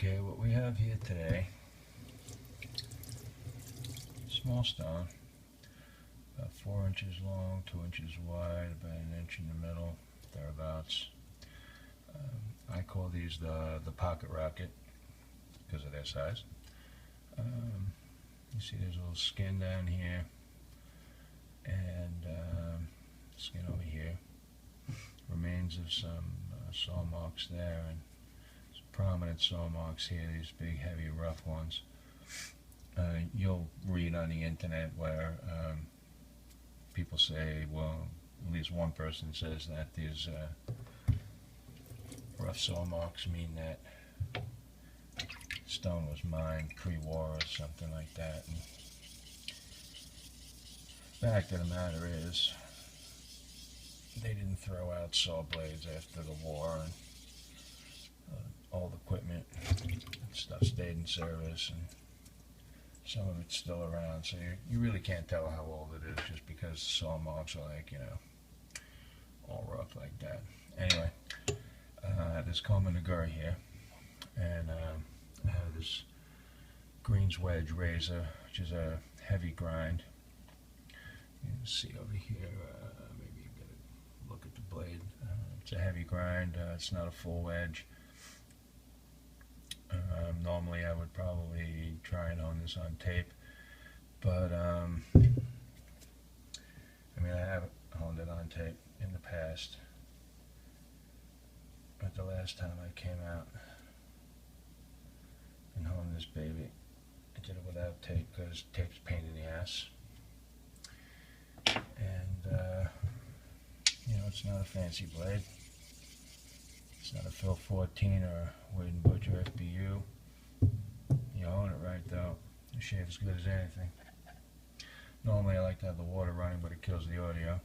Okay, what we have here today, small stone, about 4 inches long, 2 inches wide, about an inch in the middle, thereabouts. I call these the pocket rocket because of their size. You see there's a little skin down here and skin over here. Remains of some saw marks there and some prominent saw marks here, these big heavy rough ones. You'll read on the internet where people say, well, at least one person says that these rough saw marks mean that stone was mined pre-war or something like that. And the fact of the matter is, they didn't throw out saw blades after the war, and all the equipment and stuff stayed in service, and some of it's still around, so you really can't tell how old it is just because saw marks are like, all rough like that. Anyway, I have this comb and Nagura here, and I have this Green's Wedge razor, which is a heavy grind. You can see over here, maybe you get a look at the blade. It's a heavy grind, it's not a full wedge. Normally I would probably try and hone this on tape, but I have honed it on tape in the past, but the last time I came out and honed this baby, I did it without tape because tape's a pain in the ass, and it's not a fancy blade. It's not a Phil 14 or Wade & Butcher FBU. You own it right though. The shave as good as anything. Normally I like to have the water running, but it kills the audio.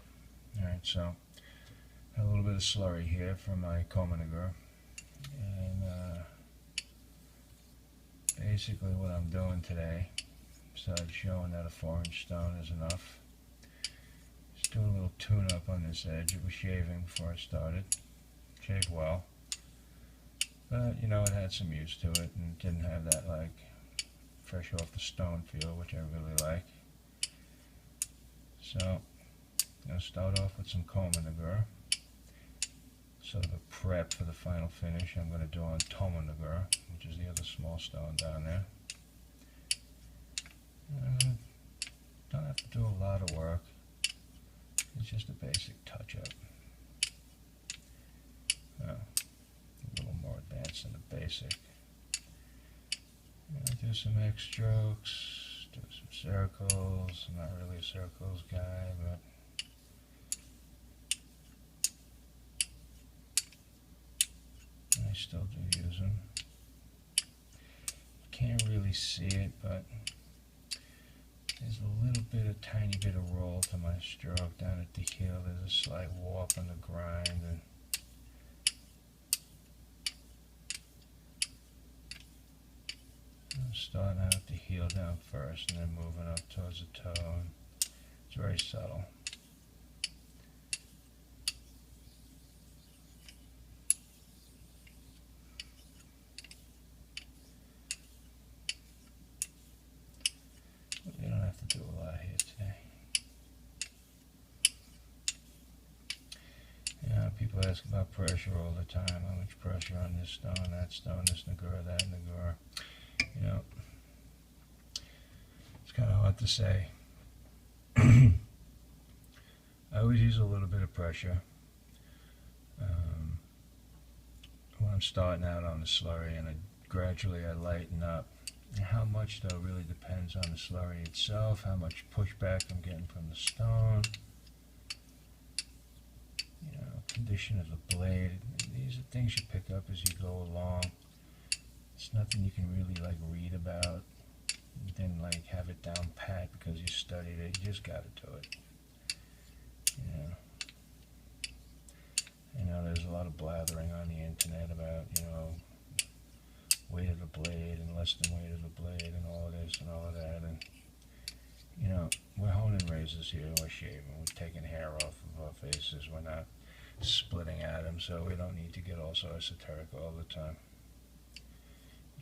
Alright, so a little bit of slurry here from my comb and Nagura. And basically what I'm doing today, besides showing that a 4-inch stone is enough, just do a little tune-up on this edge. It was shaving before I started. Shaved well, but it had some use to it and didn't have that like fresh off the stone feel, which I really like. So I'm going to start off with some comb and Nagura. So the prep for the final finish I'm going to do on Tomo Nagura, which is the other small stone down there. Don't have to do a lot of work. It's just a basic touch-up. A little more advanced than the basic. Do some X strokes, do some circles. I'm not really a circles guy, but I still do use them. Can't really see it, but there's a little bit, a tiny bit of roll to my stroke down at the heel. There's a slight warp on the grind, and I'm starting out the heel down first and then moving up towards the toe. And it's very subtle. But you don't have to do a lot here today. People ask about pressure all the time. How much pressure on this stone, this Nagura, that Nagura. It's kind of hard to say. I always use a little bit of pressure when I'm starting out on the slurry, and gradually I lighten up. And how much though really depends on the slurry itself, how much pushback I'm getting from the stone, condition of the blade. These are things you pick up as you go along. It's nothing you can really like read about. You didn't like have it down pat because you studied it. You just got to do it. There's a lot of blathering on the internet about weight of the blade and less than weight of the blade and all of this and all of that. And we're honing razors here. We're shaving. We're taking hair off of our faces. We're not splitting atoms, so we don't need to get all so esoteric all the time.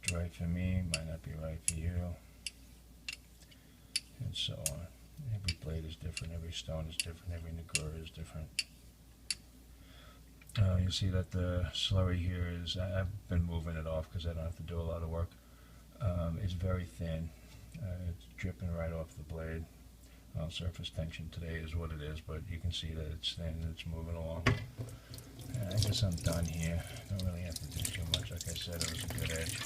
What's right for me might not be right for you, and so on. Every blade is different, every stone is different, every Nagura is different. You see that the slurry here is, I've been moving it off because I don't have to do a lot of work. It's very thin. It's dripping right off the blade. Well, surface tension today is what it is, but you can see that it's thin and it's moving along. I guess I'm done here. Don't really have to do too much. Like I said, it was a good edge.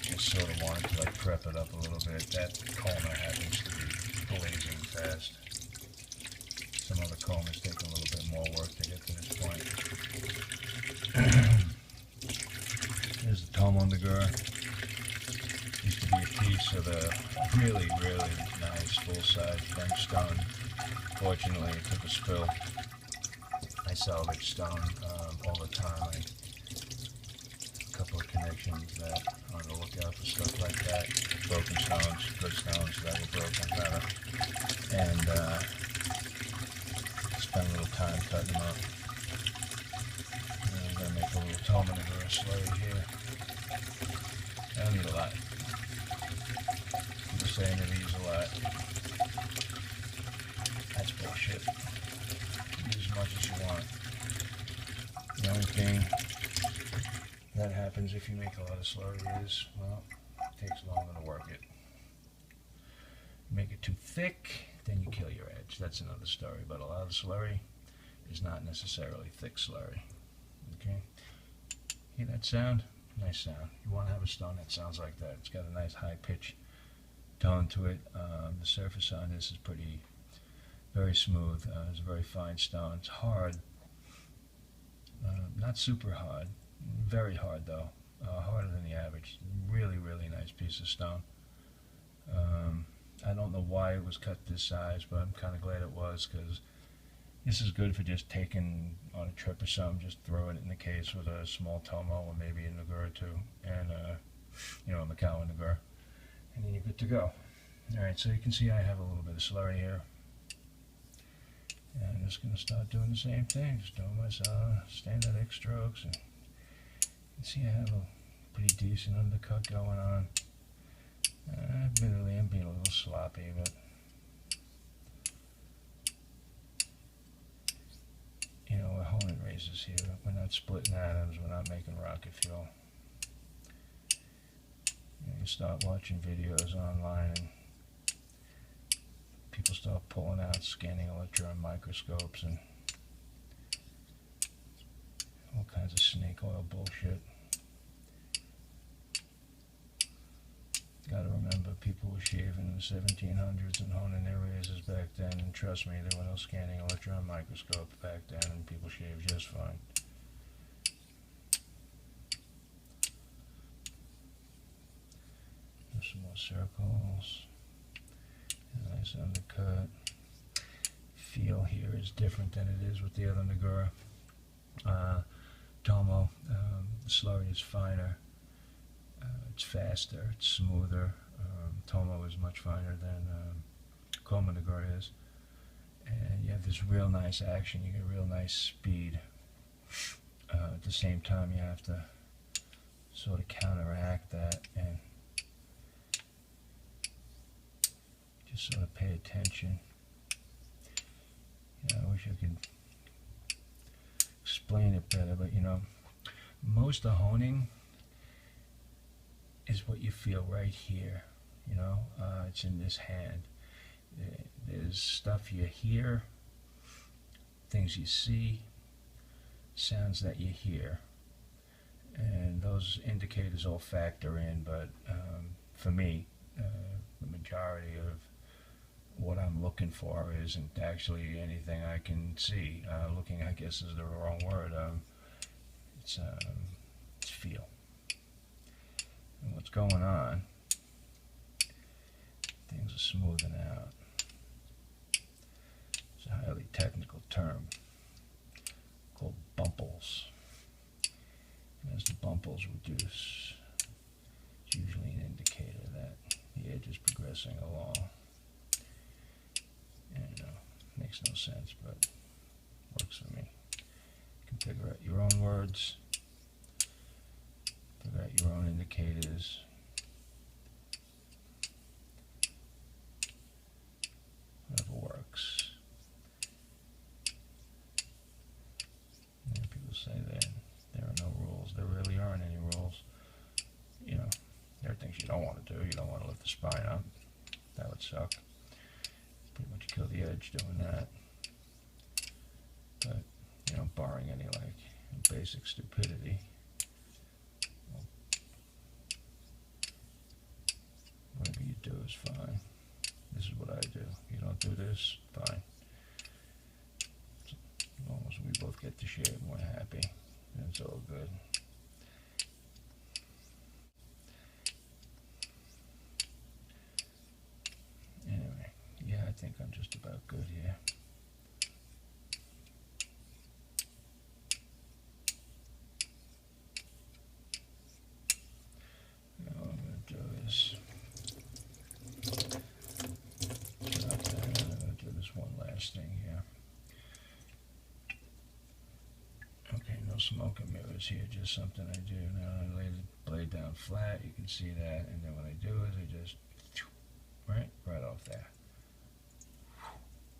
Just sort of wanted to like prep it up a little bit. That comber happens to be blazing fast. Some other combers take a little bit more work to get to this point. Here's the Tomo Nagura. Used to be a piece of a really, really nice full-size French stone. Fortunately, it took a spill. I salvage stone all the time. A couple of connections that are on the lookout for stuff like that. Broken stones, good stones that were broken, rather. And spend a little time cutting them up. And I'm going to make a little Tomo Nagura slurry here. I don't need a lot. People saying to use a lot. That's bullshit. Use as much as you want. The only thing that happens if you make a lot of slurry is, well, it takes longer to work it. Make it too thick, then you kill your edge. That's another story, but a lot of slurry is not necessarily thick slurry. Okay? Hear that sound? Nice sound. You want to have a stone that sounds like that. It's got a nice high pitch tone to it. The surface on this is very smooth. It's a very fine stone. It's hard. Not super hard. Very hard though. Harder than the average. Really, really nice piece of stone. I don't know why it was cut this size, but I'm kind of glad it was, because this is good for just taking on a trip or something. Just throw it in the case with a small Tomo or maybe a Nagura too, and a Makawa Nagura, and then you're good to go. Alright, so you can see I have a little bit of slurry here. And I'm just going to start doing the same thing, just doing my standard X strokes. And you can see I have a pretty decent undercut going on. Admittedly, I'm being a little sloppy, but you know, we're honing razors here. We're not splitting atoms. We're not making rocket fuel. You start watching videos online and people start pulling out scanning electron microscopes and all kinds of snake oil bullshit. Gotta remember, people were shaving in the 1700s and honing their razors back then, and trust me, there were no scanning electron microscopes back then, and people shaved just fine. There's some more circles. A nice undercut. Feel here is different than it is with the other Nagura. Tomo, the slurry is finer. It's faster, it's smoother. Tomo is much finer than Koma Nagura is. And you have this real nice action, you get real nice speed. At the same time, you have to sort of counteract that and just sort of pay attention. You know, I wish I could explain it better, but you know, most of honing is what you feel right here. You know, it's in this hand. There's stuff you hear, things you see, sounds that you hear, and those indicators all factor in. But for me, the majority of what I'm looking for isn't actually anything I can see. Looking, I guess, is the wrong word. It's feel. And what's going on, things are smoothing out. It's a highly technical term called bumples. And as the bumples reduce, it's usually an indicator that the edge is progressing along. And makes no sense, but works for me. You can figure out your own words, figure out your own indicators, fine, huh? That would suck. Pretty much kill the edge doing that. But, you know, barring any, like, basic stupidity, whatever you do is fine. This is what I do. You don't do this, fine. As long as we both get to shave and we're happy, it's all good. Anyway, yeah, I think I'm just about good here. Now what I'm going to do is I'm going to do this one last thing here. Okay, no smoke and mirrors here, just something I do. Now I lay the blade down flat, you can see that, and then what I do is I just, right off there.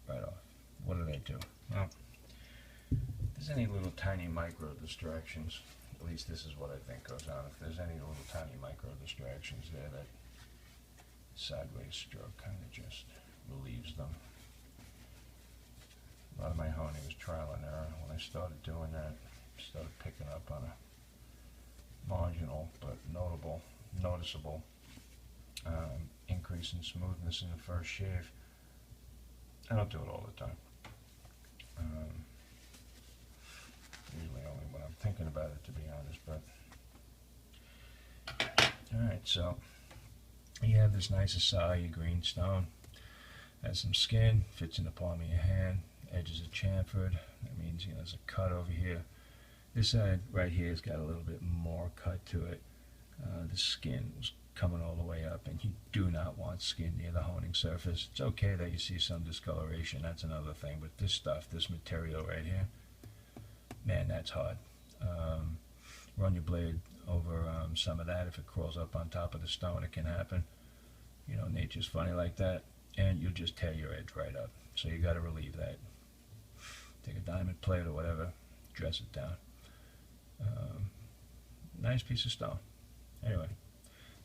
Right off. What did I do? Well, if there's any little tiny micro distractions, at least this is what I think goes on, if there's any little tiny micro distractions there, that sideways stroke kind of just relieves them. A lot of my honing was trial and error. When I started doing that, I started picking up on a marginal but noticeable increase in smoothness in the first shave. I don't do it all the time. Usually only when I'm thinking about it, to be honest. But alright, so you have this nice acai green stone. Has some skin, fits in the palm of your hand. Edges are chamfered. That means, you know, there's a cut over here. This side right here has got a little bit more cut to it. The skin was coming all the way up, and you do not want skin near the honing surface. It's okay that you see some discoloration, that's another thing, but this stuff, this material right here, man, that's hard. Run your blade over some of that. If it crawls up on top of the stone, it can happen. You know, nature's funny like that, and you'll just tear your edge right up. So you got to relieve that. Take a diamond plate or whatever, dress it down. Nice piece of stone. Anyway,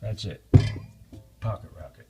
that's it. Pocket rocket.